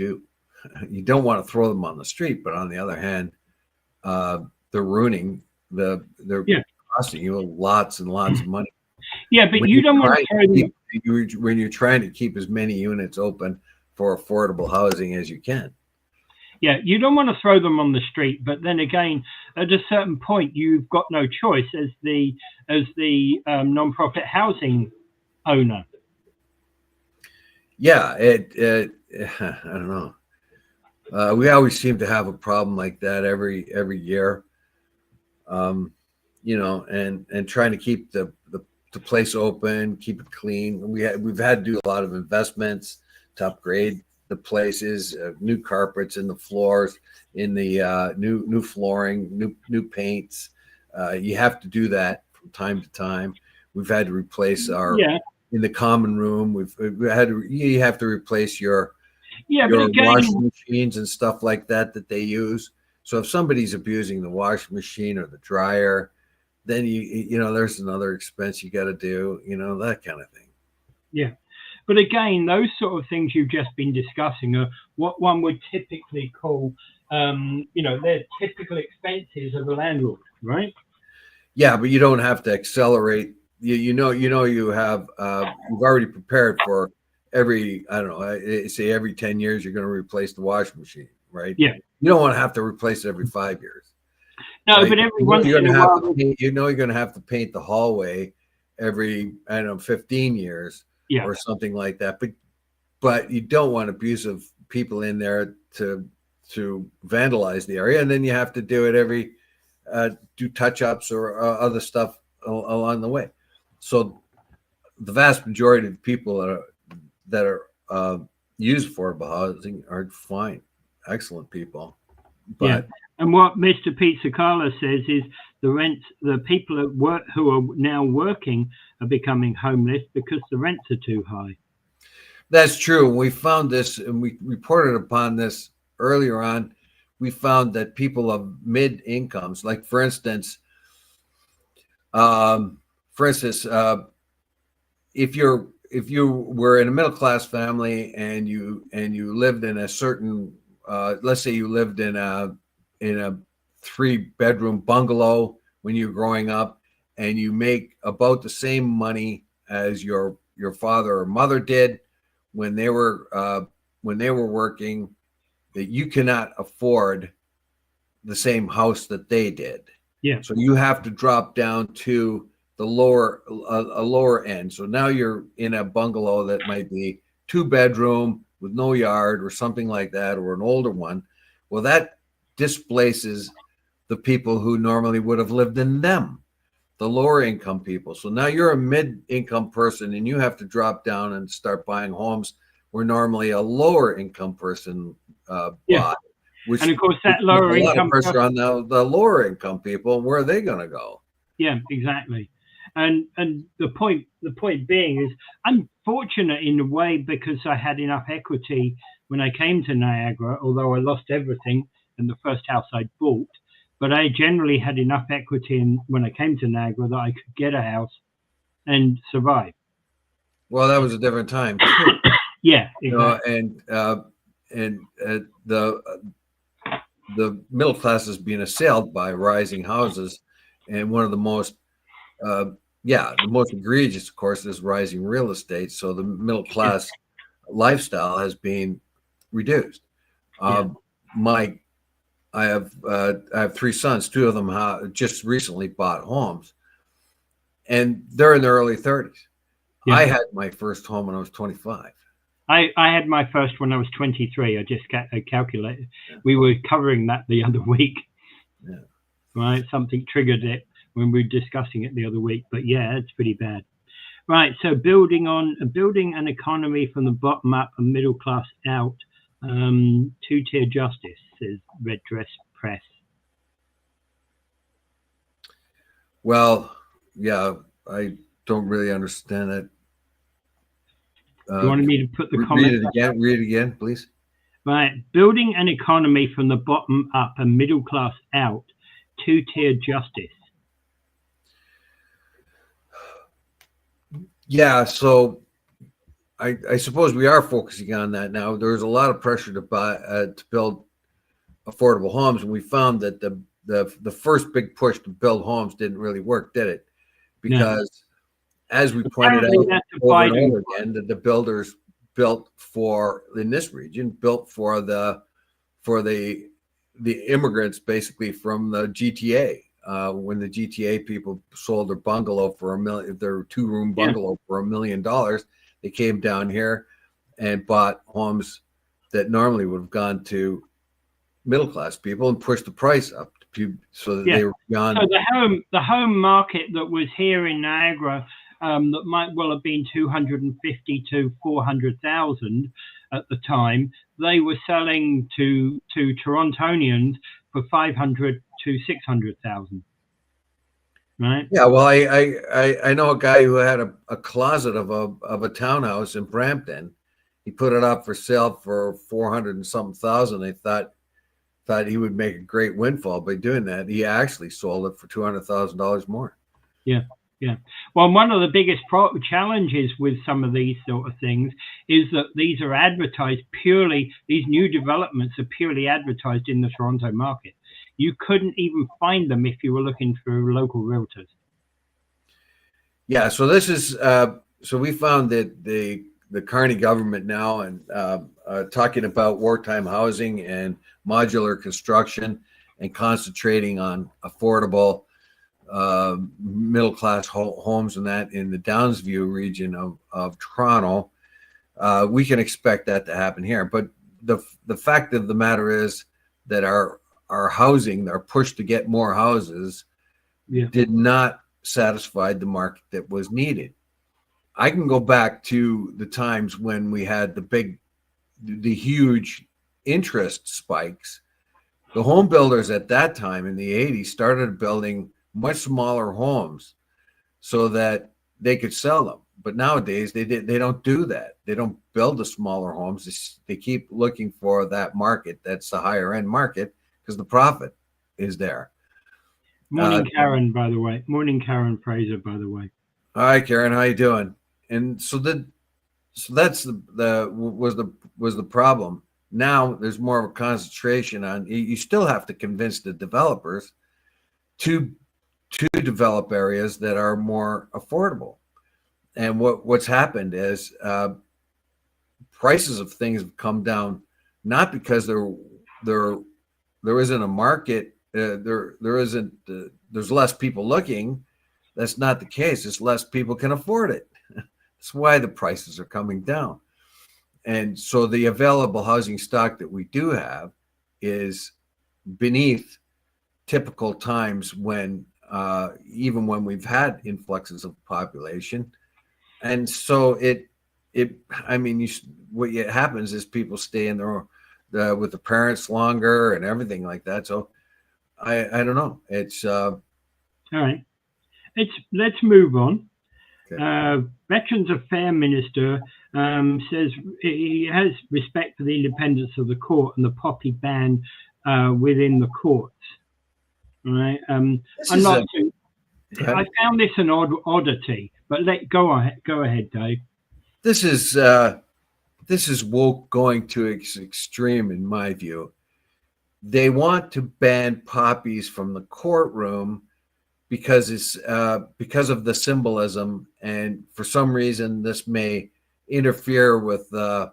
You don't want to throw them on the street, but on the other hand, they're ruining they're costing you lots and lots of money. Yeah, but you don't want to when you're trying to keep as many units open for affordable housing as you can. Yeah, you don't want to throw them on the street, but then again, at a certain point, you've got no choice as the nonprofit housing owner. Yeah, I don't know. We always seem to have a problem like that every year, and trying to keep the place open, keep it clean. We've had to do a lot of investments to upgrade the places, new carpets in the floors, in the new flooring, new paints. You have to do that from time to time. We've had to replace in the common room. You have to replace your washing machines and stuff like that they use. So if somebody's abusing the washing machine or the dryer, then there's another expense you got to do, that kind of thing. Yeah. But again, those sort of things you've just been discussing are what one would typically call, they're typical expenses of a landlord, right? Yeah, but you don't have to accelerate. You have you've already prepared for every, I don't know, say every 10 years you're going to replace the washing machine, right? Yeah. You don't want to have to replace it every 5 years. No, right? but every once in a while, you're going to have to paint the hallway every, 15 years or something like that. But you don't want abusive people in there to vandalize the area, and then you have to do it do touch-ups or other stuff along the way. So the vast majority of people that are use affordable housing are fine, excellent people. But and what Mr. Pizzacala says is the people at work who are now working are becoming homeless because the rents are too high. That's true. We found this, and we reported upon this earlier on. We found that people of mid incomes, like for instance, if you were in a middle class family and you lived in a certain, let's say you lived in a 3-bedroom bungalow when you were growing up, and you make about the same money as your father or mother did when they were working, that you cannot afford the same house that they did. Yeah. So you have to drop down to the lower end. So now you're in a bungalow that might be 2-bedroom with no yard or something like that, or an older one. Well, that displaces the people who normally would have lived in them, the lower income people. So now you're a mid-income person and you have to drop down and start buying homes where normally a lower income person bought. And of course, that lower income pressure on the lower income people. Where are they going to go? Yeah, exactly. And the point being is, I'm fortunate in a way because I had enough equity when I came to Niagara, although I lost everything in the first house I bought. But I generally had enough equity when I came to Niagara that I could get a house and survive. Well, that was a different time too. Yeah, exactly. And the middle class is being assailed by rising houses, and one of the most the most egregious, of course, is rising real estate. So the middle class lifestyle has been reduced. I have 3 sons. 2 of them just recently bought homes, and they're in their early 30s. I had my first home when I was 25. I had my first when I was 23. I just calculated. We were covering that the other week. Yeah. Right. Something triggered it when we were discussing it the other week. But yeah, it's pretty bad. Right. So building an economy from the bottom up and middle class out. 2-tier justice, says Red Dress Press. Well, yeah, I don't really understand it. You wanted me to put the comment? Read it again, please. Right. Building an economy from the bottom up and middle class out. 2-tier justice. Yeah, so I suppose we are focusing on that now. There's a lot of pressure to build affordable homes, and we found that the first big push to build homes didn't really work, did it? Because as we pointed out over and over again, that the builders built in this region built for the immigrants, basically from the GTA. When the GTA people sold their bungalow for $1 million, their 2-room bungalow for $1 million, they came down here and bought homes that normally would have gone to middle class people and pushed the price up so that they were beyond. So the home market that was here in Niagara, that might well have been 250 to 400,000 at the time, they were selling to Torontonians for 500 to 600,000. Right. Yeah. Well, I know a guy who had a closet of a townhouse in Brampton. He put it up for sale for 400 and something thousand. They thought thought he would make a great windfall by doing that. He actually sold it for $200,000 more. Yeah. Yeah. Well, one of the biggest challenges with some of these sort of things is that these are advertised purely, these new developments are purely advertised in the Toronto market. You couldn't even find them if you were looking through local realtors. Yeah. So this is, so we found that the Carney government now and talking about wartime housing and modular construction and concentrating on affordable middle-class homes and that in the Downsview region of Toronto, we can expect that to happen here. But the fact of the matter is that our housing, our push to get more houses, did not satisfy the market that was needed. I can go back to the times when we had the huge interest spikes. The home builders at that time in the 80s started building much smaller homes so that they could sell them. But nowadays they don't do that. They don't build the smaller homes. They keep looking for that market that's the higher end market because the profit is there. Morning, Karen, by the way. Morning, Karen Fraser, by the way. Hi, Karen. How you doing? And so that's was the problem. Now there's more of a concentration on. You still have to convince the developers to develop areas that are more affordable. And what's happened is prices of things have come down, not because there isn't a market, there's less people looking. That's not the case. It's less people can afford it. That's why the prices are coming down. And so the available housing stock that we do have is beneath typical times when even when we've had influxes of population. And so what happens is people stay in with the parents longer and everything like that. So I don't know. It's all right. Let's move on. Okay. Veterans Affairs Minister says he has respect for the independence of the court and the poppy ban within the courts. Right. I found this an oddity, but go ahead, Dave. This is woke going to extreme, in my view. They want to ban poppies from the courtroom because it's because of the symbolism, and for some reason this may interfere with the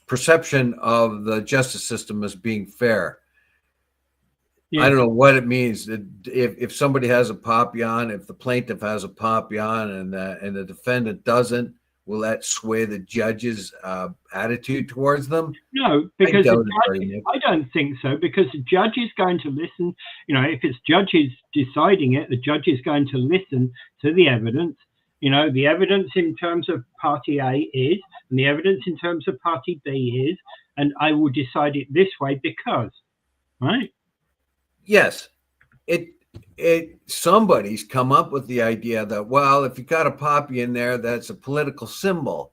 perception of the justice system as being fair. Yeah. I don't know what it means. If somebody has a poppy on, if the plaintiff has a poppy on and the defendant doesn't, will that sway the judge's attitude towards them? No, because I don't think so, because the judge is going to listen. If it's judges deciding it, the judge is going to listen to the evidence. The evidence in terms of party A is, and the evidence in terms of party B is, and I will decide it this way because, right? Yes, somebody's come up with the idea that, well, if you got a poppy in there, that's a political symbol.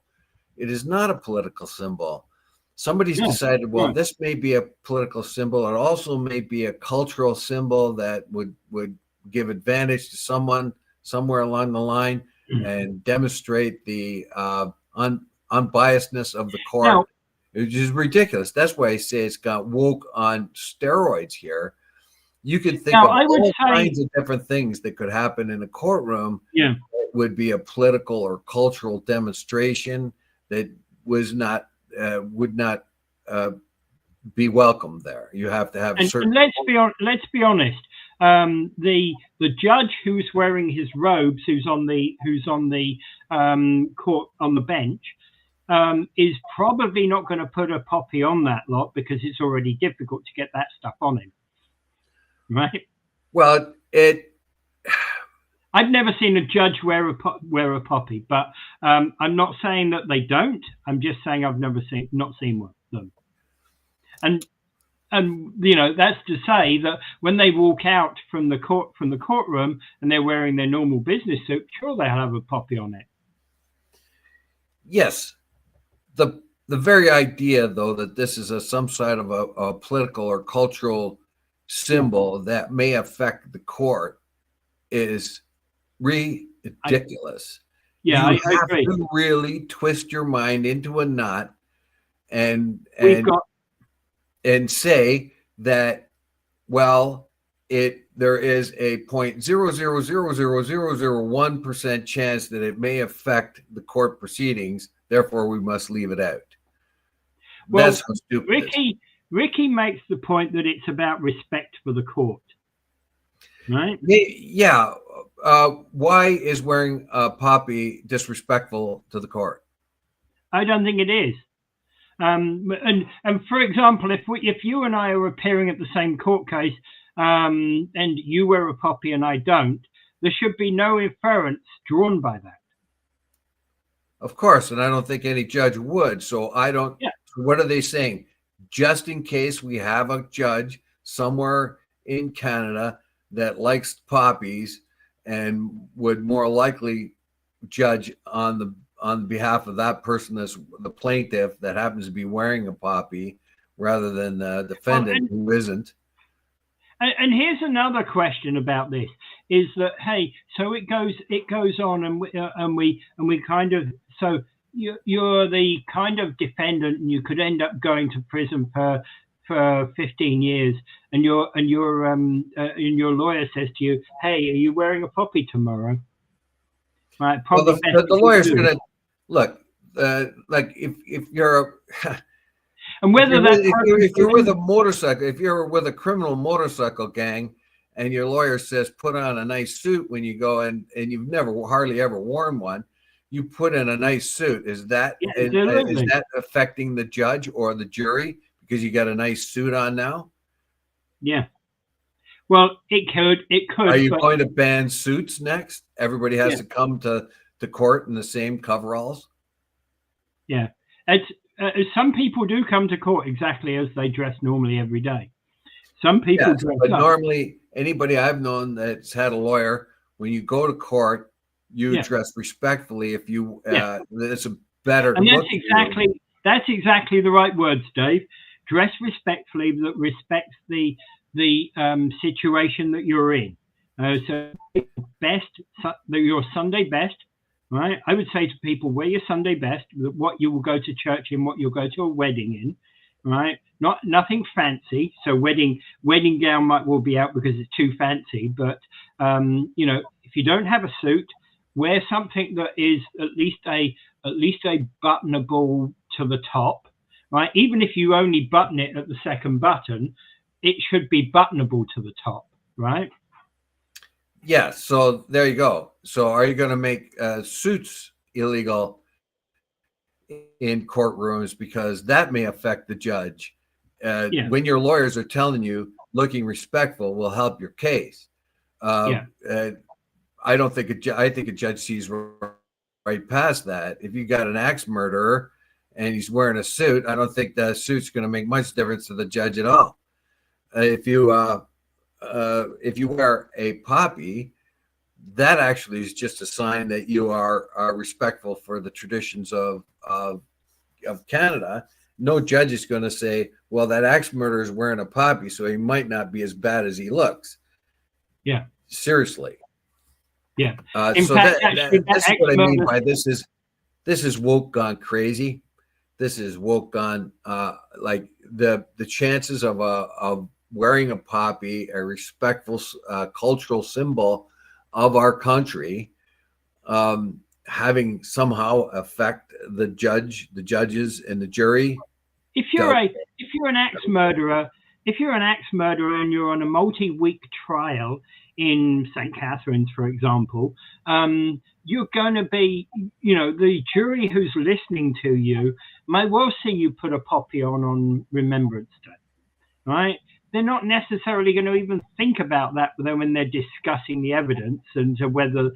It is not a political symbol. Somebody's decided, well, this may be a political symbol. It also may be a cultural symbol that would give advantage to someone somewhere along the line and demonstrate the unbiasedness of the court, which is ridiculous. That's why I say it's got woke on steroids here. You could think of all kinds of different things that could happen in a courtroom. Yeah, it would be a political or cultural demonstration that would not be welcome there. You have to have certain. And let's be honest. The judge who's wearing his robes, who's on the court on the bench, is probably not going to put a poppy on that lot because it's already difficult to get that stuff on him. Right. Well, I've never seen a judge wear a poppy, but I'm not saying that they don't. I'm just saying I've not seen one of them. And that's to say that when they walk out from the courtroom and they're wearing their normal business suit, sure they'll have a poppy on it. Yes, the very idea, though, that this is some sort of a political or cultural symbol that may affect the court is ridiculous. I have agree. to really twist your mind into a knot and say that, well, there is a 0.0000001% chance that it may affect the court proceedings. Therefore, we must leave it out. Well, that's how stupid Ricky makes the point that it's about respect for the court, right? Yeah. Why is wearing a poppy disrespectful to the court? I don't think it is. And for example, if you and I are appearing at the same court case, and you wear a poppy and I don't, there should be no inference drawn by that. Of course, and I don't think any judge would. So I don't. Yeah. What are they saying? Just in case we have a judge somewhere in Canada that likes poppies and would more likely judge on behalf of that person as the plaintiff that happens to be wearing a poppy rather than the defendant who isn't. And here's another question about this: is that, hey, so it goes on, and we kind of, so you're the kind of defendant, and you could end up going to prison for 15 years, and your lawyer says to you, hey, are you wearing a poppy tomorrow? Right, probably the lawyer's going to look like if you're and whether if you're with a motorcycle, if you're with a criminal motorcycle gang, and your lawyer says put on a nice suit when you go, and you've hardly ever worn one, you put in a nice suit. Is that is that affecting the judge or the jury because you got a nice suit on now? Yeah. Well, it could. Are you going to ban suits next? Everybody has to come to court in the same coveralls. Yeah, some people do come to court exactly as they dress normally every day. Some people dress but up. Normally, anybody I've known that's had a lawyer, when you go to court, you dress respectfully. If you, it's a better. And that's exactly the right words, Dave. Dress respectfully, that respects the situation that you're in. So your Sunday best, right? I would say to people, wear your Sunday best, what you will go to church in, what you'll go to a wedding in, right? Nothing fancy. So wedding gown will be out because it's too fancy. But if you don't have a suit, wear something that is at least a buttonable to the top, right? Even if you only button it at the second button, it should be buttonable to the top, right? Yeah, so there you go. So are you going to make suits illegal in courtrooms because that may affect the judge? When your lawyers are telling you looking respectful will help your case. I don't think I think a judge sees right past that. If you got an axe murderer and he's wearing a suit, I don't think that suit's going to make much difference to the judge at all. If you wear a poppy, that actually is just a sign that you are respectful for the traditions of Canada. No judge is going to say, well, that axe murderer is wearing a poppy, so he might not be as bad as he looks. Yeah. Seriously. Yeah. This is what I mean by this is woke gone crazy. This is woke gone like the chances of wearing a poppy, a respectful cultural symbol of our country, having somehow affect the judges and the jury. If you're an axe murderer and you're on a multi-week trial in St. Catharines, for example, you're going to be, the jury who's listening to you may well see you put a poppy on Remembrance Day, right? They're not necessarily going to even think about that when they're discussing the evidence and whether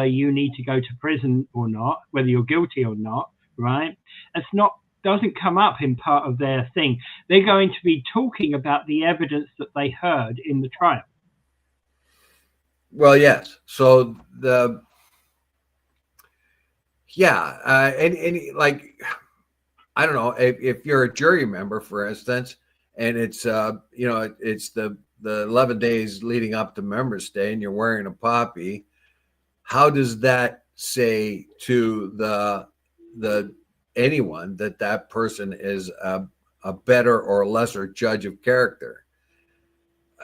you need to go to prison or not, whether you're guilty or not, right? Doesn't come up in part of their thing. They're going to be talking about the evidence that they heard in the trial. Well, yes. So like I don't know if you're a jury member, for instance, and it's it's the 11 days leading up to Members Day, and you're wearing a poppy. How does that say to the anyone that person is a better or lesser judge of character?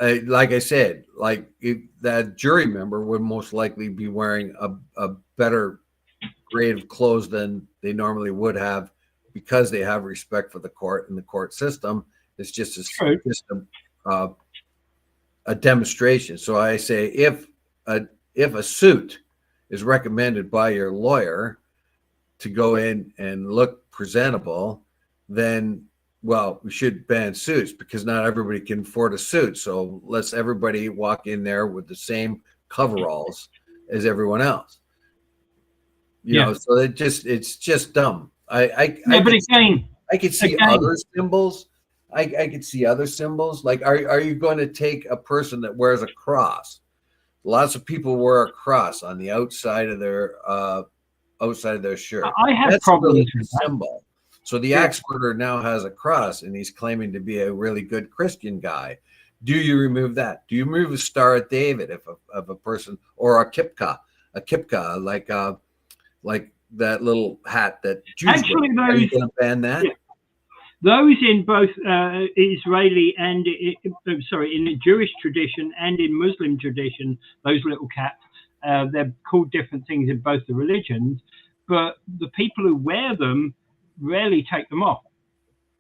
Like I said, that jury member would most likely be wearing a better grade of clothes than they normally would have because they have respect for the court and the court system. It's just a demonstration. So I say if a suit is recommended by your lawyer to go in and look presentable, then we should ban suits because not everybody can afford a suit. So let's everybody walk in there with the same coveralls as everyone else. So it's just dumb. I could see other symbols. I could see other symbols. Like, are you going to take a person that wears a cross? Lots of people wear a cross on the outside of their shirt. I have problems with that symbol. So the axe murderer now has a cross, and he's claiming to be a really good Christian guy. Do you remove that? Do you remove a Star of David of a person, or a kipka, like that little hat that Jews actually wear? Are you going to ban that? Yeah. Those in both Israeli and in the Jewish tradition and in Muslim tradition, those little caps, they're called different things in both the religions, but the people who wear them rarely take them off,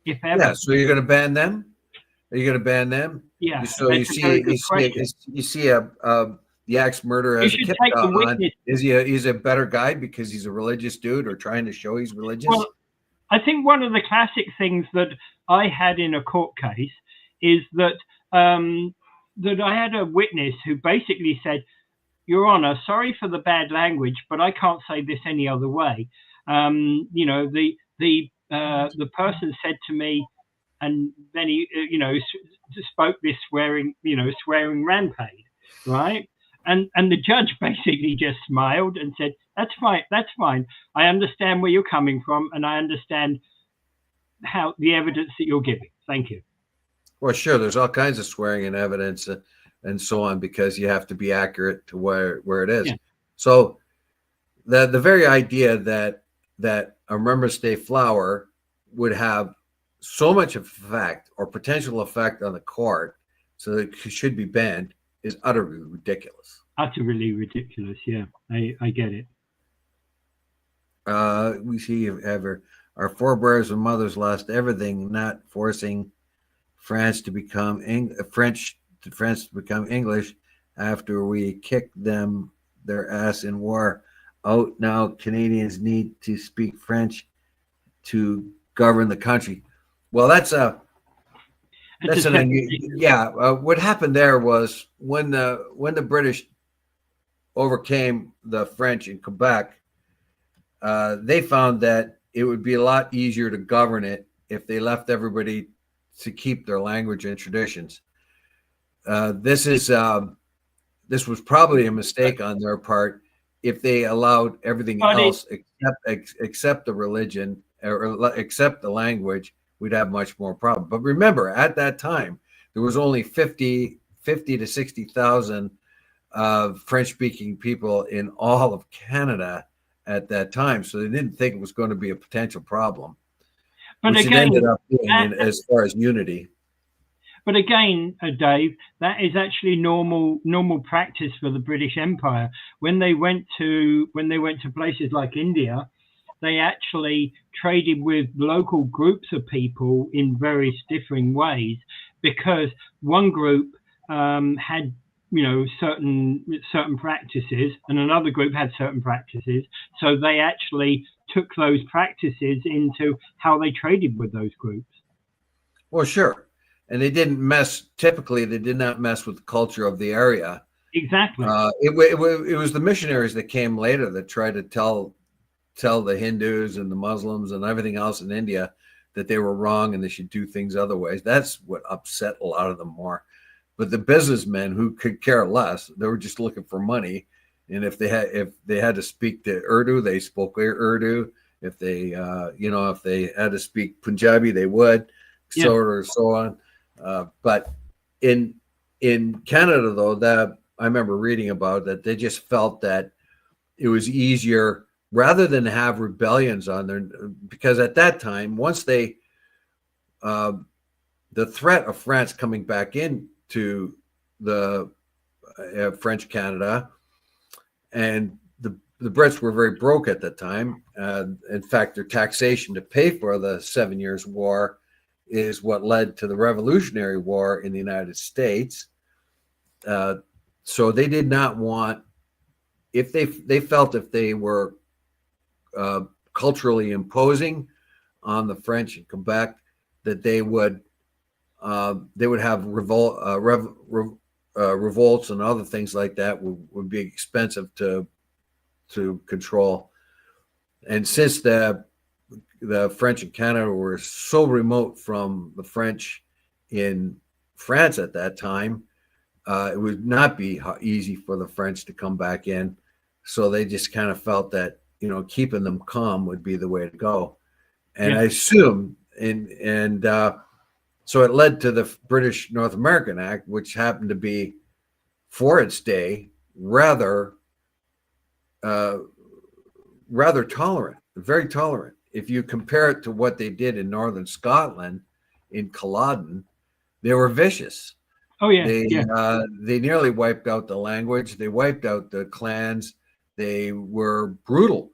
if ever. Yeah, so you're going to ban them? Are you going to ban them? Yeah. So you see the axe murderer as a kipka on. He's a better guy because he's a religious dude or trying to show he's religious? Well, I think one of the classic things that I had in a court case is that that I had a witness who basically said, "Your Honor, sorry for the bad language, but I can't say this any other way." The person said to me, and then he spoke this swearing rampage, right? And the judge basically just smiled and said, "That's fine. I understand where you're coming from, and I understand how the evidence that you're giving. Thank you." Well, sure. There's all kinds of swearing in evidence and so on because you have to be accurate to where it is. Yeah. So the very idea that a Remembrance Day flower would have so much effect or potential effect on the court, so that it should be banned, is utterly ridiculous. Utterly ridiculous. Yeah, I get it. We see our forebears and mothers lost everything, not forcing France to become English after we kicked their ass in war. Out now, Canadians need to speak French to govern the country. Well, what happened there was when the British overcame the French in Quebec, they found that it would be a lot easier to govern it if they left everybody to keep their language and traditions. This was probably a mistake on their part. If they allowed everything else except the religion or except the language, we'd have much more problem. But remember, at that time, there was only 50 to 60,000 French-speaking people in all of Canada at that time, so they didn't think it was going to be a potential problem. But which again, it ended up being as far as unity. But again, Dave, that is actually normal practice for the British Empire. When they went to places like India, they actually traded with local groups of people in various differing ways, because one group had certain practices and another group had certain practices. So they actually took those practices into how they traded with those groups. Well, sure. And they did not mess with the culture of the area. Exactly. It was the missionaries that came later that tried to tell the Hindus and the Muslims and everything else in India that they were wrong and they should do things other ways. That's what upset a lot of them more. But the businessmen who could care less, they were just looking for money. And if they had to speak to Urdu, they spoke Urdu. If they, if they had to speak Punjabi, they would, Yeah. so on. But in Canada, though, that I remember reading about that, they just felt that it was easier rather than have rebellions on there, because at that time, once they, the threat of France coming back into the French Canada, and the Brits were very broke at the time. In fact, their taxation to pay for the 7 Years' War is what led to the Revolutionary War in the United States. So they did not want, if they felt if they were culturally imposing on the French in Quebec, that they would have revolts and other things like that would be expensive to control. And since the French in Canada were so remote from the French in France at that time, it would not be easy for the French to come back in. So they just kind of felt that, keeping them calm would be the way to go. And I assume, so it led to the British North American Act, which happened to be, for its day, rather tolerant, very tolerant. If you compare it to what they did in northern Scotland, in Culloden, they were vicious. Oh yeah, they nearly wiped out the language. They wiped out the clans. They were brutal.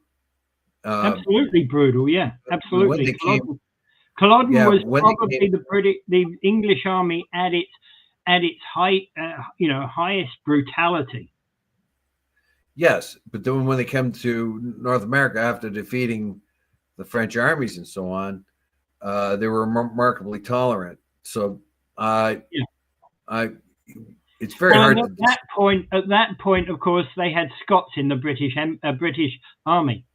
Absolutely brutal. Yeah, absolutely. Culloden was probably the English army at its height, highest brutality. Yes, but then when they came to North America after defeating the French armies and so on, they were remarkably tolerant. So, it's very hard. At that point, of course, they had Scots in the British army.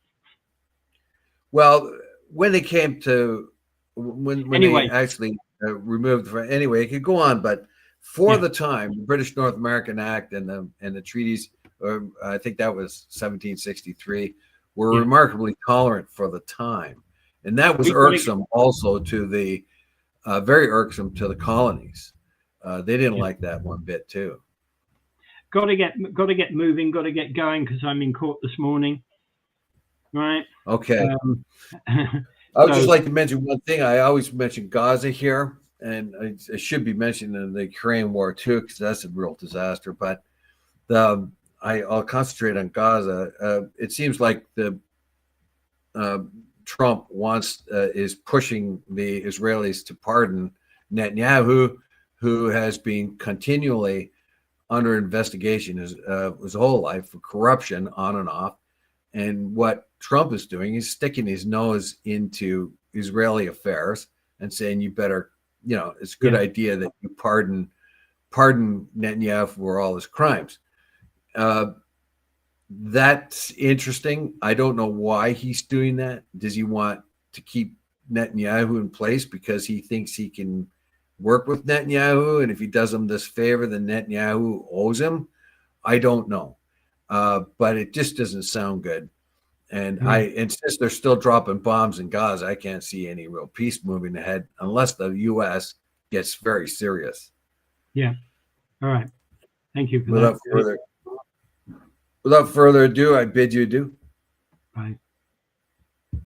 Well, when they came to when they actually removed anyway, it could go on, but for the time, the British North American Act and the treaties, I think that was 1763, were remarkably tolerant for the time, and that was irksome also to the very irksome to the colonies. They didn't like that one bit too. Got to get moving. Got to get going because I'm in court this morning. Right. Okay. I would just like to mention one thing. I always mention Gaza here, and it should be mentioned in the Ukraine war too, because that's a real disaster. But I'll concentrate on Gaza. It seems like the Trump is pushing the Israelis to pardon Netanyahu, who has been continually under investigation his whole life for corruption on and off. And what Trump is doing is sticking his nose into Israeli affairs and saying, you better, it's a good idea that you pardon Netanyahu for all his crimes. That's interesting. I don't know why he's doing that. Does he want to keep Netanyahu in place because he thinks he can work with Netanyahu? And if he does him this favor, then Netanyahu owes him? I don't know. But it just doesn't sound good. And since they're still dropping bombs in Gaza, I can't see any real peace moving ahead unless the U.S. gets very serious. Yeah. All right. Thank you for Without further ado, I bid you adieu. Bye.